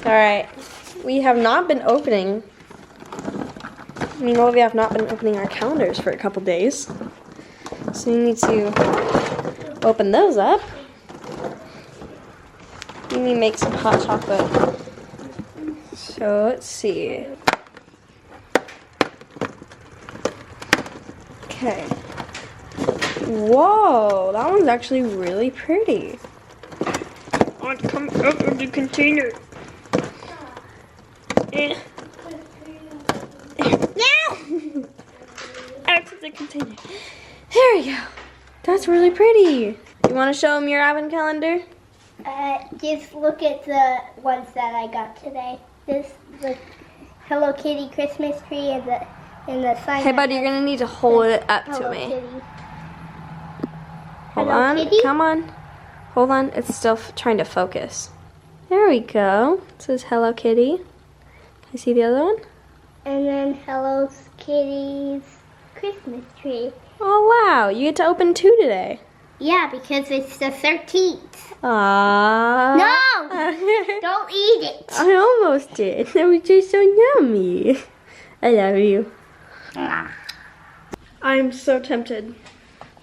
Alright, we have not been opening. We have not been opening our calendars for a couple days. So we need to open those up. We need to make some hot chocolate. So let's see. Okay. Whoa, that one's actually really pretty. Oh, it's come out of the container. No! Out of the container. There we go. That's really pretty. You want to show them your advent calendar? Just look at the ones that I got today. This, the Hello Kitty Christmas tree and the sign. Hey, buddy, you're gonna need to hold it up to me. Kitty. Hold Hello on. Kitty? Come on. Hold on. It's still trying to focus. There we go. It says Hello Kitty. You see the other one? And then Hello Kitty's Christmas tree. Oh, wow. You get to open 2 today. Yeah, because it's the 13th. Aww. No! Don't eat it. I almost did. That was just so yummy. I love you. I'm so tempted.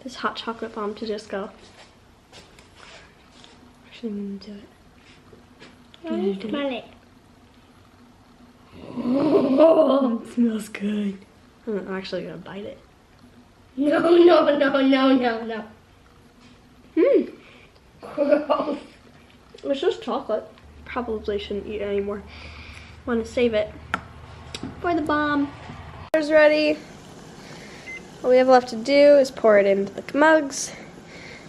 This hot chocolate bomb to just go. Actually, I'm gonna do it. Smell it. Oh, it smells good. I'm actually gonna bite it. No. Gross. It's just chocolate. Probably shouldn't eat it anymore. Want to save it for the bomb. It's ready. All we have left to do is pour it into the mugs,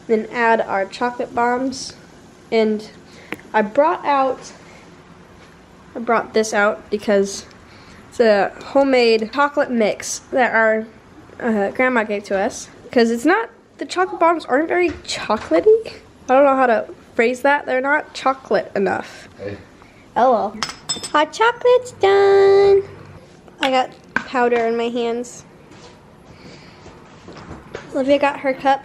then add our chocolate bombs. And I brought this out because it's a homemade chocolate mix that our grandma gave to us. Because the chocolate bombs aren't very chocolatey. I don't know how to phrase that. They're not chocolate enough. Hey. Oh well. Hot chocolate's done. I got powder in my hands. Olivia got her cup.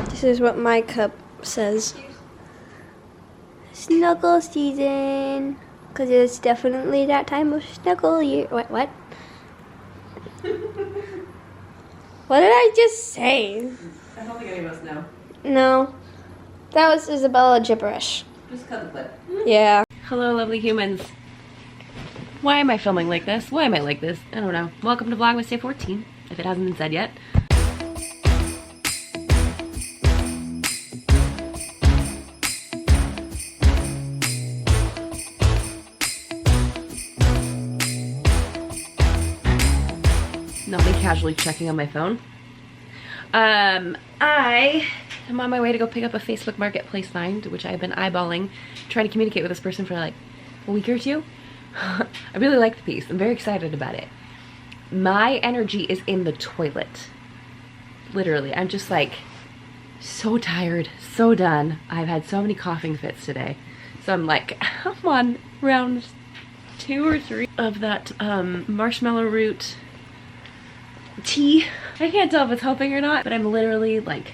This is what my cup says. Snuggle season. Because it's definitely that time of snuggle year. What? What did I just say? I don't think any of us know. No. That was Isabella gibberish. Just cut the clip. Yeah. Hello, lovely humans. Why am I filming like this? Why am I like this? I don't know. Welcome to Vlogmas Day 14, if it hasn't been said yet. Not me casually checking on my phone. I am on my way to go pick up a Facebook Marketplace find, which I've been eyeballing, trying to communicate with this person for like a week or two. I really like the piece. I'm very excited about it. My energy is in the toilet. Literally, I'm just like so tired, so done. I've had so many coughing fits today. So I'm like, I'm on round 2 or 3 of that marshmallow root tea. I can't tell if it's helping or not, but I'm literally like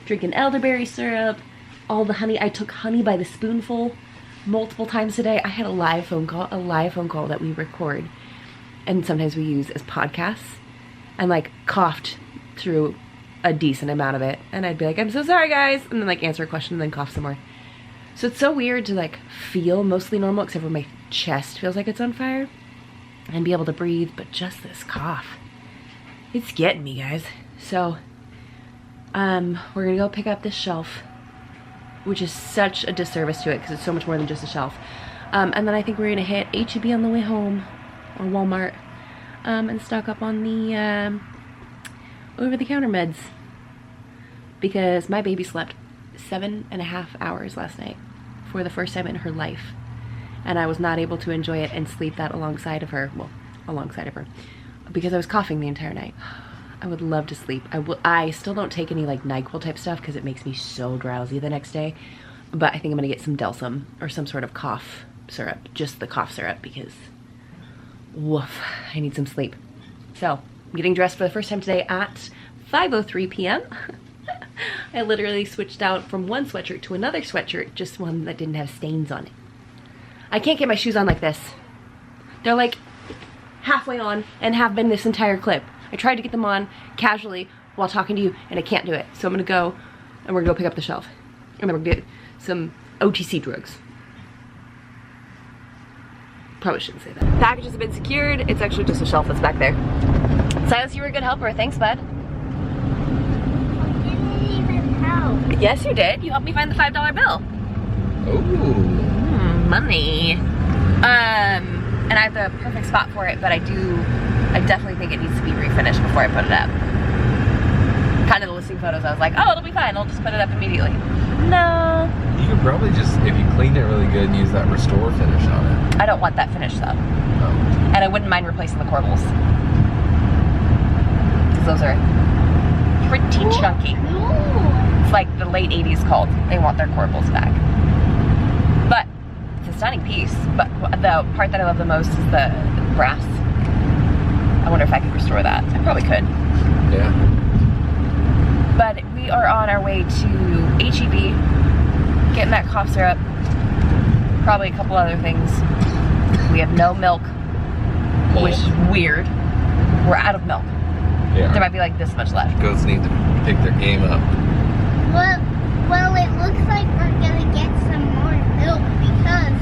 drinking elderberry syrup, all the honey. I took honey by the spoonful multiple times today. I had a live phone call that we record and sometimes we use as podcasts, and like coughed through a decent amount of it, and I'd be like, I'm so sorry guys, and then like answer a question and then cough some more. So it's so weird to like feel mostly normal except for my chest feels like it's on fire and be able to breathe, but just this cough, it's getting me, guys. So we're gonna go pick up this shelf, which is such a disservice to it because it's so much more than just a shelf. And then I think we're gonna hit H-E-B on the way home, or Walmart, and stock up on the over-the-counter meds, because my baby slept 7.5 hours last night for the first time in her life, and I was not able to enjoy it and sleep that alongside of her, because I was coughing the entire night. I would love to sleep. I still don't take any like NyQuil type stuff because it makes me so drowsy the next day, but I think I'm gonna get some Delsum or some sort of cough syrup, just the cough syrup, because woof, I need some sleep. So I'm getting dressed for the first time today at 5:03 p.m. I literally switched out from one sweatshirt to another sweatshirt, just one that didn't have stains on it. I can't get my shoes on like this. They're like halfway on and have been this entire clip. I tried to get them on casually while talking to you and I can't do it. So I'm gonna go and we're gonna go pick up the shelf. And then we're gonna get some OTC drugs. Probably shouldn't say that. Packages have been secured. It's actually just a shelf that's back there. Silas, you were a good helper. Thanks, bud. You didn't even help. Yes, you did. You helped me find the $5 bill. Oh. Money. And I have the perfect spot for it, but I definitely think it needs to be refinished before I put it up. Kind of the listing photos, I was like, oh, it'll be fine. I'll just put it up immediately. No. You could probably just, if you cleaned it really good, use that restore finish on it. I don't want that finish though. Oh. And I wouldn't mind replacing the corbels. Because those are pretty chunky. It's like the late 80s called. They want their corbels back. But it's a stunning piece. But the part that I love the most is the brass. I wonder if I could restore that. I probably could. Yeah. But we are on our way to HEB, getting that cough syrup, probably a couple other things. We have no milk, which is weird. We're out of milk. Yeah. There might be like this much left. Goats need to pick their game up. Well, it looks like we're gonna get some more milk because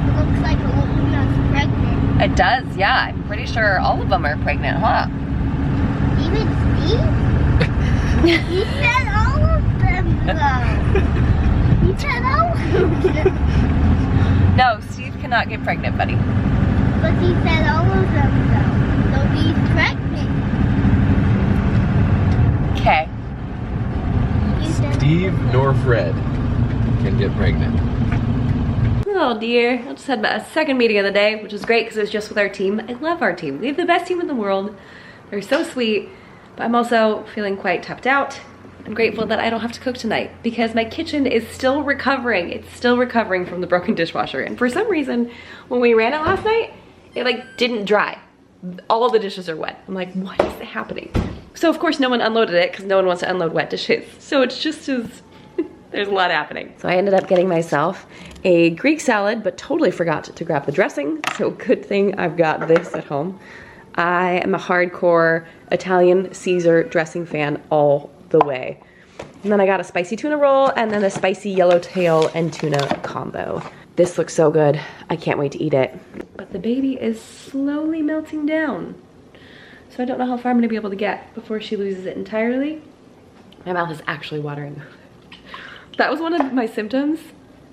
it looks like Luna's pregnant. It does, yeah. I'm pretty sure all of them are pregnant, huh? Even Steve? You said all of them, though. You said all of them. No, Steve cannot get pregnant, buddy. But he said all of them, though. So he's pregnant. Okay. You said Steve nor Fred can get pregnant. Oh dear, I just had a second meeting of the day, which was great because it was just with our team. I love our team. We have the best team in the world. They're so sweet, but I'm also feeling quite tapped out. I'm grateful that I don't have to cook tonight because my kitchen is still recovering. It's still recovering from the broken dishwasher. And for some reason, when we ran it last night, it like didn't dry. All the dishes are wet. I'm like, what is happening? So of course no one unloaded it because no one wants to unload wet dishes. So it's just as, there's a lot happening. So I ended up getting myself a Greek salad, but totally forgot to grab the dressing. So good thing I've got this at home. I am a hardcore Italian Caesar dressing fan all the way. And then I got a spicy tuna roll and then a spicy yellowtail and tuna combo. This looks so good. I can't wait to eat it. But the baby is slowly melting down. So I don't know how far I'm gonna be able to get before she loses it entirely. My mouth is actually watering. That was one of my symptoms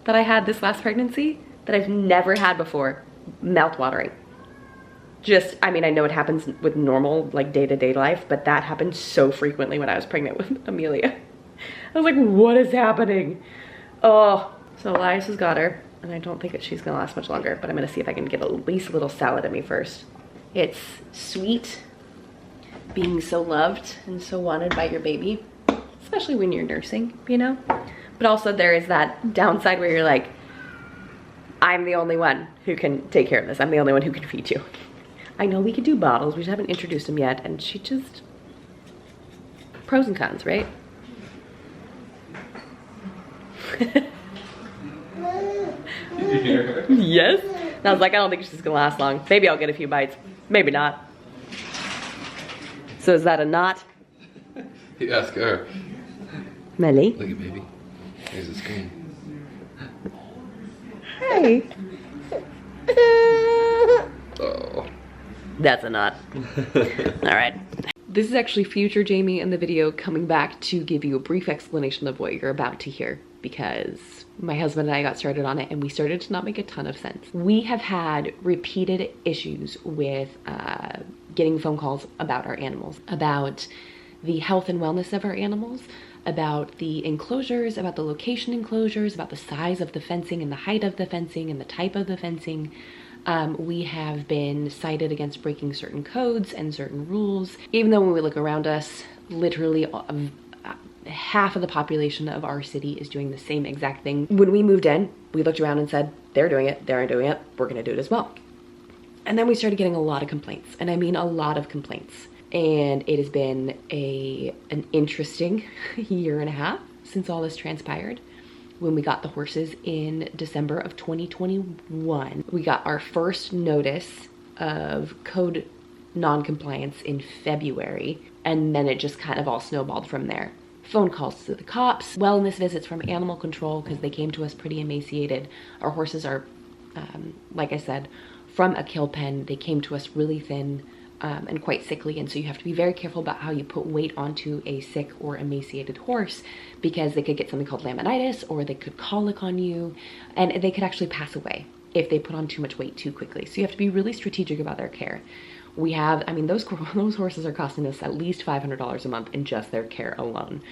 that I had this last pregnancy that I've never had before, mouth watering. Just, I mean, I know it happens with normal, like day-to-day life, but that happened so frequently when I was pregnant with Amelia. I was like, what is happening? Oh, so Elias has got her, and I don't think that she's gonna last much longer, but I'm gonna see if I can get at least a little salad in me first. It's sweet being so loved and so wanted by your baby, especially when you're nursing, you know? But also there is that downside where you're like, I'm the only one who can take care of this. I'm the only one who can feed you. I know we could do bottles, we just haven't introduced them yet, and she just, pros and cons, right? Yes? And I was like, I don't think she's gonna last long. Maybe I'll get a few bites, maybe not. So is that a knot? You ask her. Melly? Look at baby. Here's the screen. Hey. Oh. That's a knot. All right. This is actually future Jamie in the video coming back to give you a brief explanation of what you're about to hear because my husband and I got started on it and we started to not make a ton of sense. We have had repeated issues with getting phone calls about our animals, about the health and wellness of our animals, about the enclosures, about the location enclosures, about the size of the fencing and the height of the fencing and the type of the fencing. We have been cited against breaking certain codes and certain rules, even though when we look around us, literally half of the population of our city is doing the same exact thing. When we moved in, we looked around and said, they're doing it, they're doing it, we're gonna do it as well. And then we started getting a lot of complaints, and I mean a lot of complaints. And it has been an interesting year and a half since all this transpired. when we got the horses in December of 2021. We got our first notice of code non-compliance in February, and then it just kind of all snowballed from there. Phone calls to the cops, wellness visits from animal control because they came to us pretty emaciated. Our horses are, like I said, from a kill pen. They came to us really thin and quite sickly, and so you have to be very careful about how you put weight onto a sick or emaciated horse, because they could get something called laminitis, or they could colic on you, and they could actually pass away if they put on too much weight too quickly. So you have to be really strategic about their care. We have, I mean, those horses are costing us at least $500 a month in just their care alone,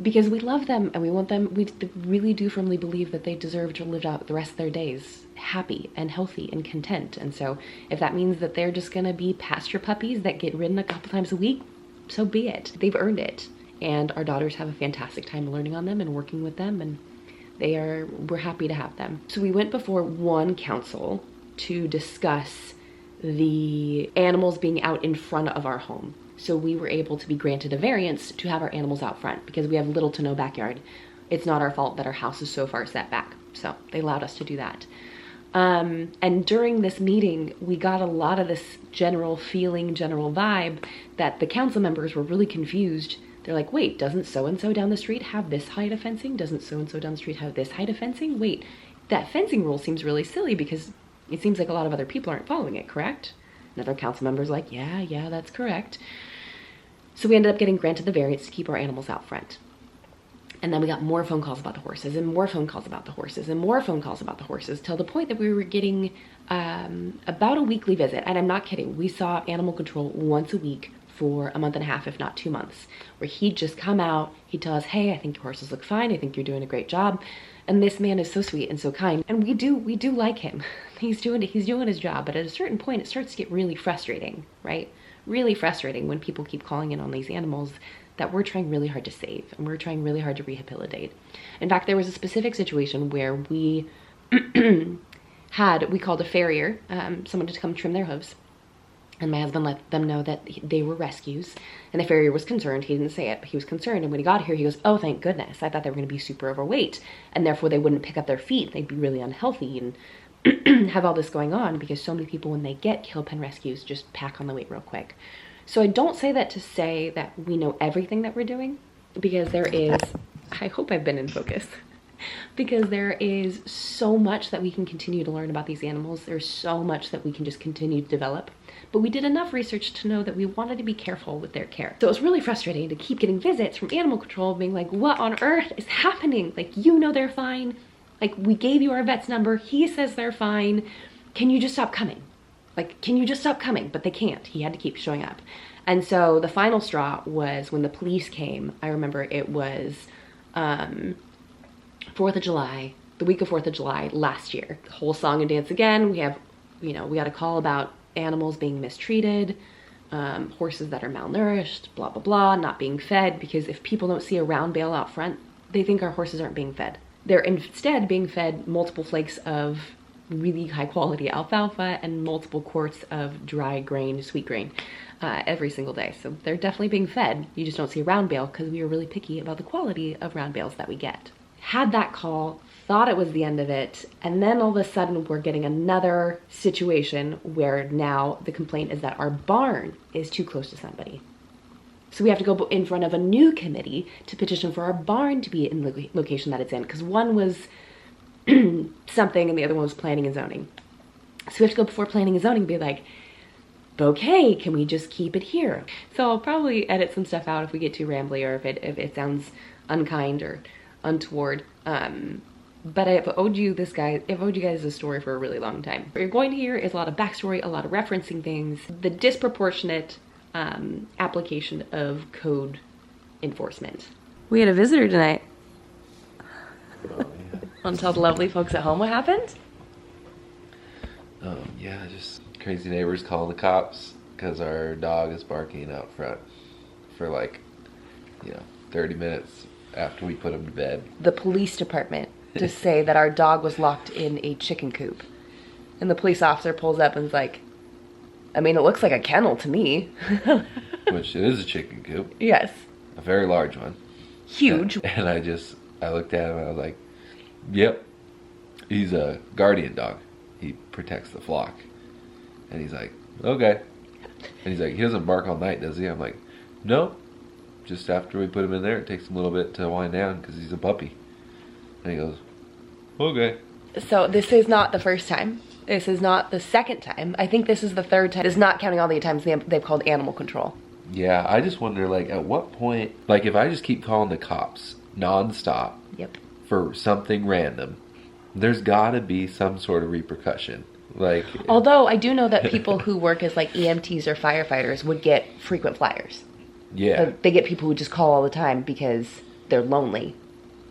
because we love them and we want them. We really do firmly believe that they deserve to live out the rest of their days happy and healthy and content. And so if that means that they're just gonna be pasture puppies that get ridden a couple times a week, so be it. They've earned it. And our daughters have a fantastic time learning on them and working with them, and we're happy to have them. So we went before one council to discuss the animals being out in front of our home. So we were able to be granted a variance to have our animals out front because we have little to no backyard. It's not our fault that our house is so far set back. So they allowed us to do that. And during this meeting, we got a lot of this general feeling, general vibe that the council members were really confused. They're like, wait, doesn't so-and-so down the street have this height of fencing? Doesn't so-and-so down the street have this height of fencing? Wait, that fencing rule seems really silly because it seems like a lot of other people aren't following it, correct? Another council member's like, yeah, that's correct. So we ended up getting granted the variance to keep our animals out front. And then we got more phone calls about the horses, and more phone calls about the horses, and more phone calls about the horses, till the point that we were getting about a weekly visit. And I'm not kidding. We saw animal control once a week for a month and a half, if not 2 months, where he'd just come out, he'd tell us, hey, I think your horses look fine. I think you're doing a great job. And this man is so sweet and so kind. And we do like him. He's doing his job. But at a certain point, it starts to get really frustrating, right? Really frustrating when people keep calling in on these animals that we're trying really hard to save, and we're trying really hard to rehabilitate. In fact, there was a specific situation where we called a farrier, someone to come trim their hooves, and my husband let them know that they were rescues, and the farrier was concerned. He didn't say it, but he was concerned, and when he got here, he goes, oh, thank goodness. I thought they were gonna be super overweight, and therefore they wouldn't pick up their feet. They'd be really unhealthy and have all this going on, because so many people, when they get kill pen rescues, just pack on the weight real quick. So I don't say that to say that we know everything that we're doing, because there is, I hope I've been in focus, because there is so much that we can continue to learn about these animals. There's so much that we can just continue to develop. But we did enough research to know that we wanted to be careful with their care. So it was really frustrating to keep getting visits from animal control being like, what on earth is happening? Like, you know they're fine. Like, we gave you our vet's number. He says they're fine. Can you just stop coming? Like, can you just stop coming? But they can't. He had to keep showing up. And so the final straw was when the police came. I remember it was 4th of July, the week of 4th of July last year. The whole song and dance again. We have, we got a call about animals being mistreated, horses that are malnourished, blah, blah, blah, not being fed, because if people don't see a round bale out front, they think our horses aren't being fed. They're instead being fed multiple flakes of really high quality alfalfa and multiple quarts of dry grain, sweet grain, every single day. So they're definitely being fed. You just don't see a round bale because we are really picky about the quality of round bales that we get. Had that call, thought it was the end of it, and then all of a sudden we're getting another situation where now the complaint is that our barn is too close to somebody. So we have to go in front of a new committee to petition for our barn to be in the location that it's in, because one was something and the other one was planning and zoning. So we have to go before planning and zoning and be like, okay, can we just keep it here? So I'll probably edit some stuff out if we get too rambly, or if it sounds unkind or untoward. But I've owed you guys a story for a really long time. What you're going to hear is a lot of backstory, a lot of referencing things, the disproportionate application of code enforcement. We had a visitor tonight. Oh, yeah. Want to tell the lovely folks at home what happened? Yeah, just crazy neighbors calling the cops because our dog is barking out front for 30 minutes after we put him to bed. The police department to say that our dog was locked in a chicken coop. And the police officer pulls up and is like, I mean, it looks like a kennel to me. Which it is a chicken coop. Yes. A very large one. Huge. And I looked at him and I was like, Yep. He's a guardian dog. He protects the flock. And he's like, okay. And he's like, he doesn't bark all night, does he? I'm like, no. Just after we put him in there, it takes him a little bit to wind down because he's a puppy. And he goes, okay. So this is not the first time. This is not the second time. I think this is the third time. This is not counting all the times they've called animal control. Yeah, I just wonder, like, at what point, like, if I just keep calling the cops nonstop Yep. for something random, there's gotta be some sort of repercussion. Like, Although I do know that people who work as like EMTs or firefighters would get frequent flyers. yeah, They get people who just call all the time because they're lonely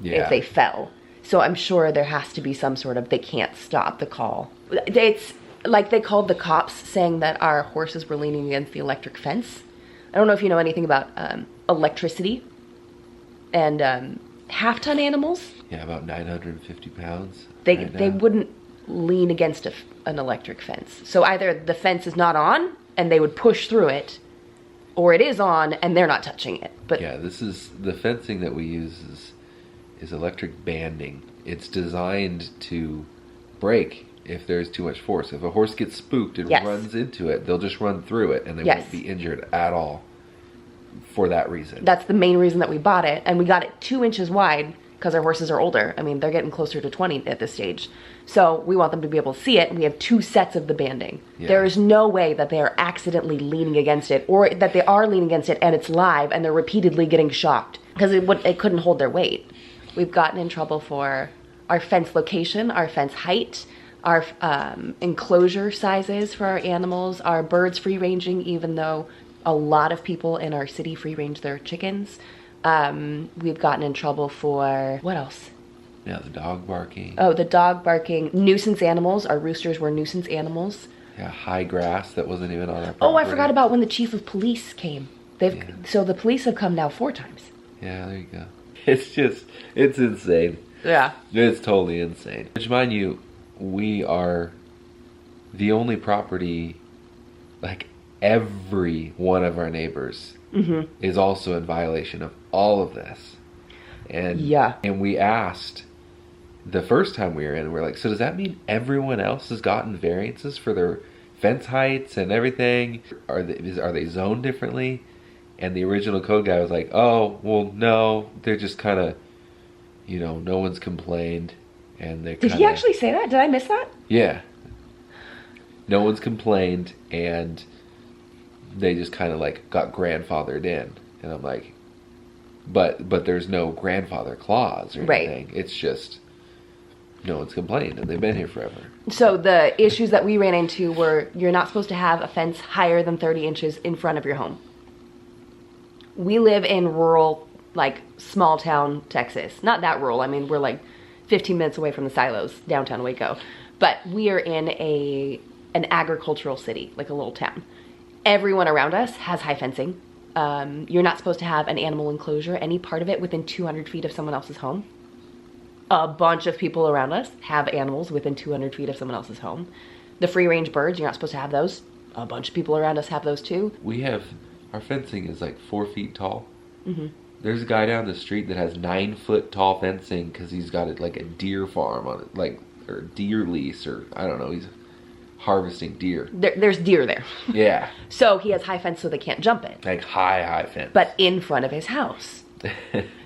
yeah, if they fell. So I'm sure there has to be some sort of, they can't stop the call. It's like they called the cops saying that our horses were leaning against the electric fence. I don't know if you know anything about electricity and half-ton animals. yeah, about 950 pounds. They right they now. wouldn't lean against an electric fence. So either the fence is not on and they would push through it, or it is on and they're not touching it. But Yeah, this is the fencing that we use is electric banding. It's designed to break if there's too much force. If a horse gets spooked and Yes. runs into it, they'll just run through it and they Yes. won't be injured at all for that reason. that's the main reason that we bought it. And we got it 2 inches wide because our horses are older. I mean, they're getting closer to 20 at this stage. So we want them to be able to see it. And we have 2 sets of the banding. Yeah. There is no way that they are accidentally leaning against it, or that they are leaning against it and it's live and they're repeatedly getting shocked because it couldn't hold their weight. We've gotten in trouble for our fence location, our fence height, our enclosure sizes for our animals, our birds free ranging, even though a lot of people in our city free range their chickens. We've gotten in trouble for, what else? Yeah, the dog barking. Oh, the dog barking, nuisance animals. Our roosters were nuisance animals. Yeah, high grass that wasn't even on our property. Oh, I forgot about when the chief of police came. Yeah. So the police have come now 4 times. Yeah, there you go. It's insane. Yeah. It's totally insane. Which, mind you, we are the only property, like every one of our neighbors is also in violation of all of this. And Yeah. and we asked the first time we were in, we're like, so does that mean everyone else has gotten variances for their fence heights and everything? Are they zoned differently? And the original code guy was like, oh, well, no, they're just kind of, no one's complained. And they Did he actually say that? Did I miss that? Yeah. No one's complained, and they just kind of like got grandfathered in. And I'm like, but there's no grandfather clause or Right. anything. It's just no one's complained, and they've been here forever. So the issues that we ran into were you're not supposed to have a fence higher than 30 inches in front of your home. We live in rural, like, small town Texas. Not that rural. I mean, we're like 15 minutes away from the silos, downtown Waco. But we are in an agricultural city, like a little town. Everyone around us has high fencing. You're not supposed to have an animal enclosure, any part of it, within 200 feet of someone else's home. A bunch of people around us have animals within 200 feet of someone else's home. The free range birds, you're not supposed to have those. A bunch of people around us have those too. Our fencing is like 4 feet tall. Mm-hmm. There's a guy down the street that has 9 foot tall fencing because he's got it like a deer farm on it, like, or deer lease, or I don't know. He's harvesting deer. There's deer there. Yeah, So he has high fence so they can't jump it. like high fence. But in front of his house.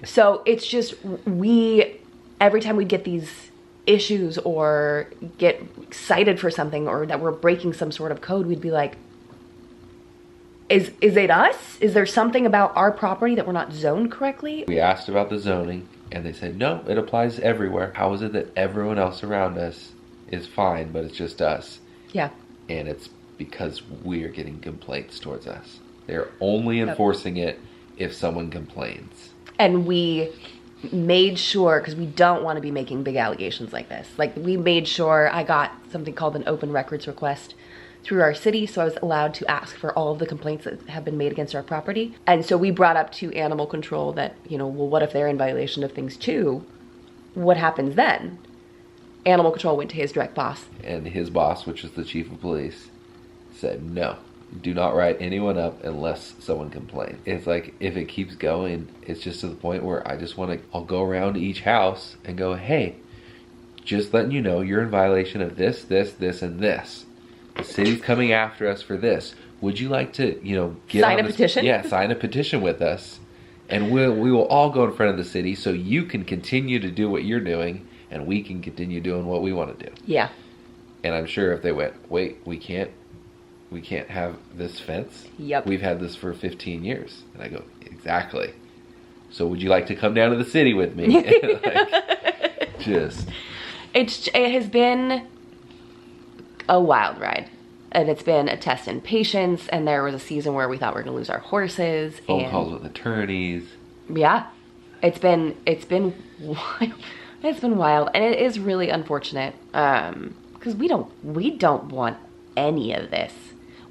So it's just, every time we get these issues or get excited for something or that we're breaking some sort of code, we'd be like, is it us? Is there something about our property that we're not zoned correctly? We asked about the zoning, and they said, no, it applies everywhere. How is it that everyone else around us is fine, but it's just us? Yeah. And it's because we are getting complaints towards us. They're only enforcing it if someone complains. And we made sure, because we don't want to be making big allegations like this. Like, we made sure I got something called an open records request through our city, so I was allowed to ask for all of the complaints that have been made against our property. And so we brought up to animal control that, well, what if they're in violation of things too? What happens then? Animal control went to his direct boss. And his boss, which is the chief of police, said, no, do not write anyone up unless someone complains. It's like, if it keeps going, it's just to the point where I'll go around each house and go, hey, just letting you know you're in violation of this, this, this, and this. The city's coming after us for this. Would you like to, you know, sign a petition? Yeah, sign a petition with us. And we will all go in front of the city so you can continue to do what you're doing and we can continue doing what we want to do. Yeah. And I'm sure if they went, wait, we can't have this fence. Yep. We've had this for 15 years. And I go, exactly. So would you like to come down to the city with me? Like, just. It has been a wild ride. And it's been a test in patience. And there was a season where we thought we were going to lose our horses. Phone calls with attorneys. Yeah. It's been wild. It's been wild. And it is really unfortunate. Because we don't want any of this.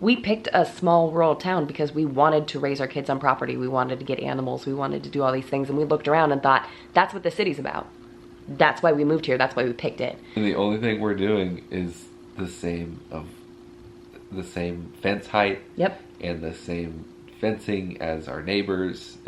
We picked a small rural town because we wanted to raise our kids on property. We wanted to get animals. We wanted to do all these things. And we looked around and thought, that's what the city's about. That's why we moved here. That's why we picked it. And the only thing we're doing is the same fence height. Yep. And the same fencing as our neighbors.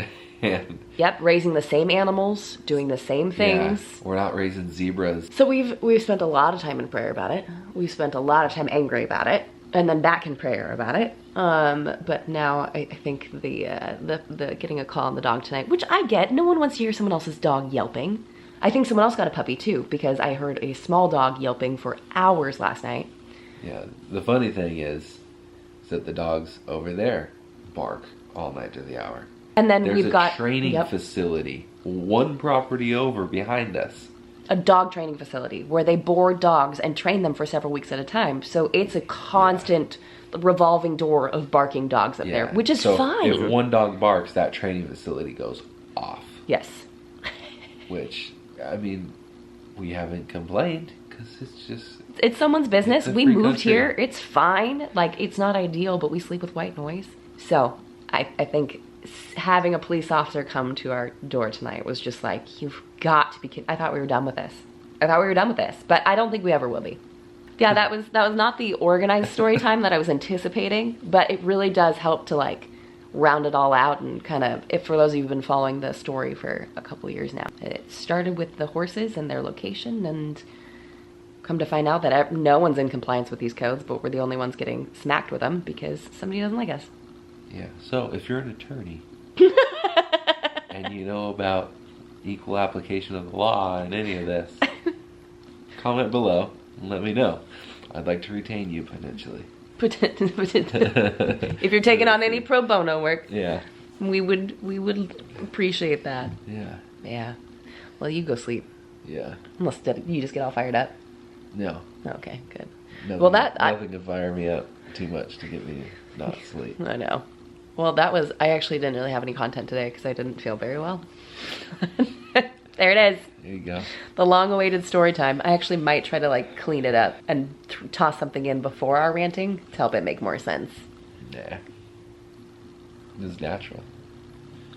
And yep, raising the same animals, doing the same things. Yeah, we're not raising zebras. So we've spent a lot of time in prayer about it. We've spent a lot of time angry about it. And then back in prayer about it. But now I think the getting a call on the dog tonight, which I get. No one wants to hear someone else's dog yelping. I think someone else got a puppy too, because I heard a small dog yelping for hours last night. Yeah, the funny thing is that the dogs over there bark all night to the hour. And then There's we've got a training facility one property over behind us. A dog training facility where they board dogs and train them for several weeks at a time. So it's a constant revolving door of barking dogs up there, which is fine. If one dog barks, that training facility goes off. Yes. Which, I mean, we haven't complained because it's someone's business. We moved country. here. It's fine. Like, it's not ideal, but we sleep with white noise. So I think having a police officer come to our door tonight was just like, you've got to be kidding. I thought we were done with this. But I don't think we ever will be. Yeah, that was not the organized story time that I was anticipating, but it really does help to like round it all out and kind of, if for those of you who've been following the story for a couple years now. It started with the horses and their location, and come to find out that no one's in compliance with these codes, but we're the only ones getting smacked with them because somebody doesn't like us. Yeah, so if you're an attorney and you know about equal application of the law and any of this, comment below and let me know. I'd like to retain you potentially. If you're taking on any pro bono work, yeah, we would appreciate that. Yeah. Yeah. Well, you go sleep. Yeah. Unless you just get all fired up. No. Okay, good. Nothing, nothing can fire me up too much to get me not sleep. I know. Well, I actually didn't really have any content today because I didn't feel very well. There it is. There you go. The long-awaited story time. I actually might try to like clean it up and toss something in before our ranting to help it make more sense. Nah. This is natural.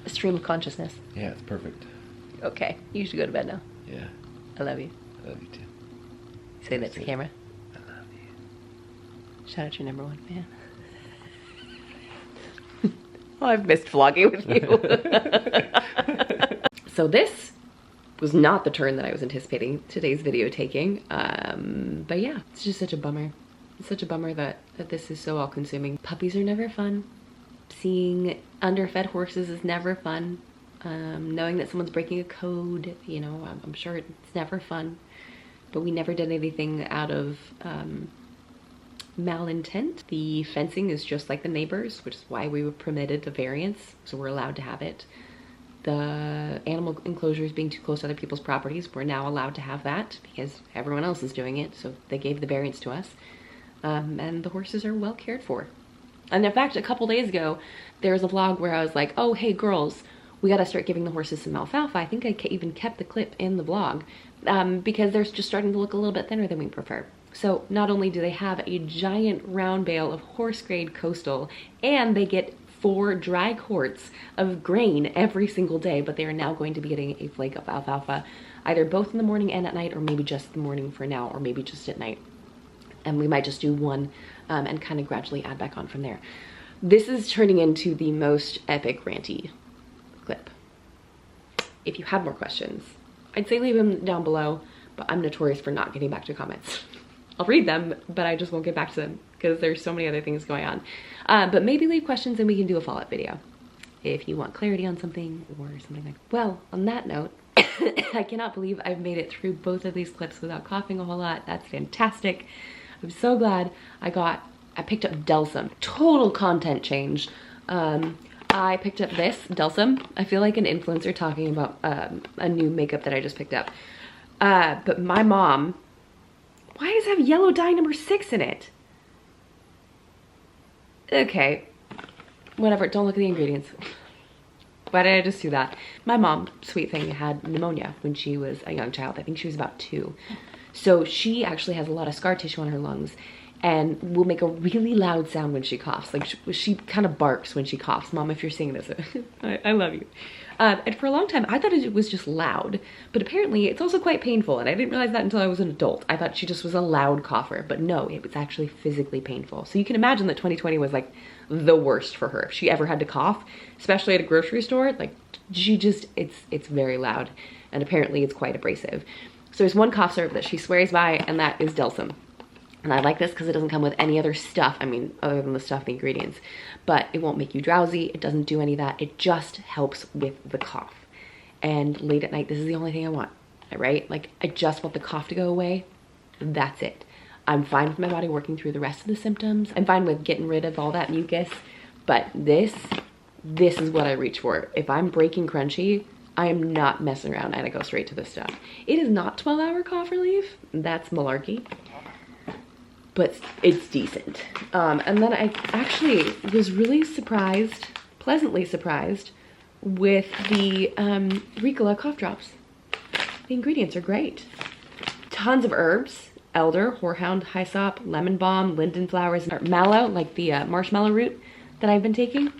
A stream of consciousness. Yeah, it's perfect. Okay, you should go to bed now. Yeah. I love you. I love you too. Say that to the camera. I love you. Shout out your number one fan. Oh, I've missed vlogging with you. So this was not the turn that I was anticipating today's video taking. But yeah, it's just such a bummer. It's such a bummer that this is so all-consuming. Puppies are never fun. Seeing underfed horses is never fun. Knowing that someone's breaking a code, you know, I'm sure it's never fun. But we never did anything out of malintent. The fencing is just like the neighbors, which is why we were permitted a variance, so we're allowed to have it. The animal enclosures being too close to other people's properties, we're now allowed to have that because everyone else is doing it, so they gave the variance to us. And the horses are well cared for. And in fact, a couple days ago, there was a vlog where I was like, oh, hey girls, we gotta start giving the horses some alfalfa. I think I even kept the clip in the vlog because they're just starting to look a little bit thinner than we prefer. So not only do they have a giant round bale of horse grade coastal, and they get 4 dry quarts of grain every single day, but they are now going to be getting a flake of alfalfa either both in the morning and at night, or maybe just the morning for now, or maybe just at night. And we might just do one and kind of gradually add back on from there. This is turning into the most epic ranty clip. If you have more questions, I'd say leave them down below, but I'm notorious for not getting back to comments. I'll read them, but I just won't get back to them because there's so many other things going on. But maybe leave questions and we can do a follow-up video if you want clarity on something or something like that. Well, on that note, I cannot believe I've made it through both of these clips without coughing a whole lot. That's fantastic. I'm so glad I picked up Delsum. Total content change. I picked up this Delsum. I feel like an influencer talking about a new makeup that I just picked up. But my mom, why does it have yellow dye number 6 in it? Okay, whatever, don't look at the ingredients. Why did I just do that? My mom, sweet thing, had pneumonia when she was a young child. I think she was about 2. So she actually has a lot of scar tissue on her lungs and will make a really loud sound when she coughs. Like she kind of barks when she coughs. Mom, if you're seeing this, I love you. And for a long time, I thought it was just loud, but apparently it's also quite painful. And I didn't realize that until I was an adult. I thought she just was a loud cougher, but no, it was actually physically painful. So you can imagine that 2020 was like the worst for her. If she ever had to cough, especially at a grocery store, like she just, it's very loud. And apparently it's quite abrasive. So there's one cough syrup that she swears by, and that is Delsum. And I like this because it doesn't come with any other stuff. I mean, other than the stuff, the ingredients. But it won't make you drowsy. It doesn't do any of that. It just helps with the cough. And late at night, this is the only thing I want, right? Like, I just want the cough to go away. That's it. I'm fine with my body working through the rest of the symptoms. I'm fine with getting rid of all that mucus. But this is what I reach for. If I'm breaking crunchy, I am not messing around and I go straight to this stuff. It is not 12-hour cough relief. That's malarkey. But it's decent. And then I actually was really surprised, pleasantly surprised, with the Ricola cough drops. The ingredients are great. Tons of herbs: elder, horehound, hyssop, lemon balm, linden flowers, mallow, like the marshmallow root that I've been taking.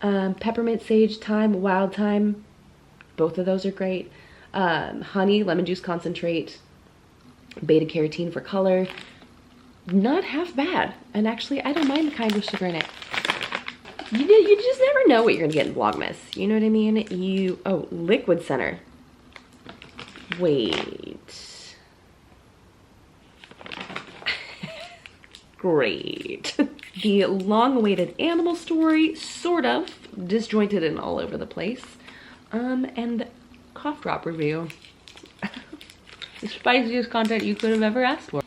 Peppermint, sage, thyme, wild thyme. Both of those are great. Honey, lemon juice concentrate, beta carotene for color. Not half bad. And actually, I don't mind the kind with sugar in it. You just never know what you're gonna get in Vlogmas. You know what I mean? Oh, liquid center. Wait. Great. The long-awaited animal story, sort of, disjointed and all over the place. And cough drop review. The spiciest content you could have ever asked for.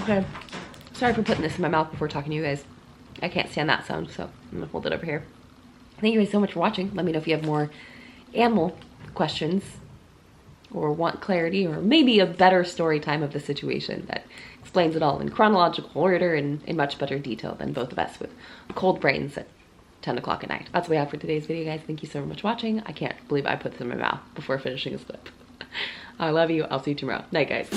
Okay. Sorry for putting this in my mouth before talking to you guys. I can't stand that sound, so I'm gonna hold it over here. Thank you guys so much for watching. Let me know if you have more animal questions or want clarity or maybe a better story time of the situation that explains it all in chronological order and in much better detail than both of us with cold brains at 10 o'clock at night. That's what we have for today's video, guys. Thank you so much for watching. I can't believe I put this in my mouth before finishing this clip. I love you. I'll see you tomorrow. Night, guys.